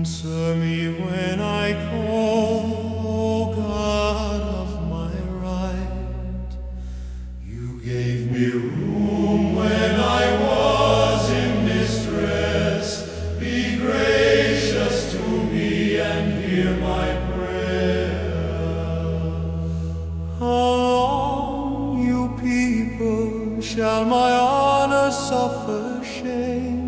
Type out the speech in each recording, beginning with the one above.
Answer me when I call, O God of my right. You gave me room when I was in distress. Be gracious to me and hear my prayer. How long, you people, shall my honor suffer shame?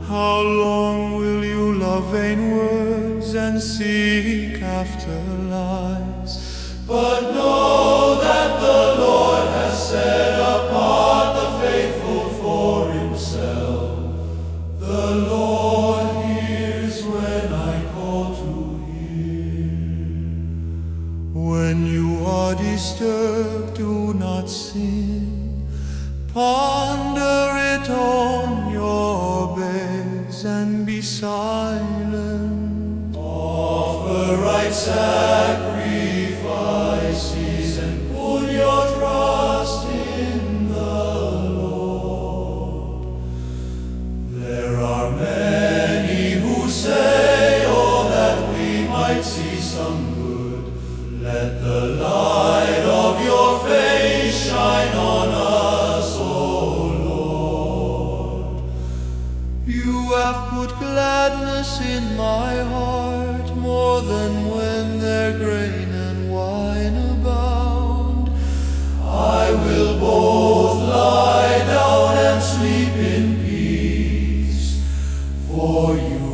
How long will you love vain words and seek after lies? But know that the Lord has set apart the faithful for himself. The Lord hears when I call to him. When you are disturbed, do not sin. Ponder it on your beds and be silent. Offer right sacrifices and put your trust in the Lord. There are many who say, oh, that we might see some good. Let the light of your face shine on us, O Lord. You have put gladness in my heart, more than when their grain and wine abound. I will both lie down and sleep in peace, for you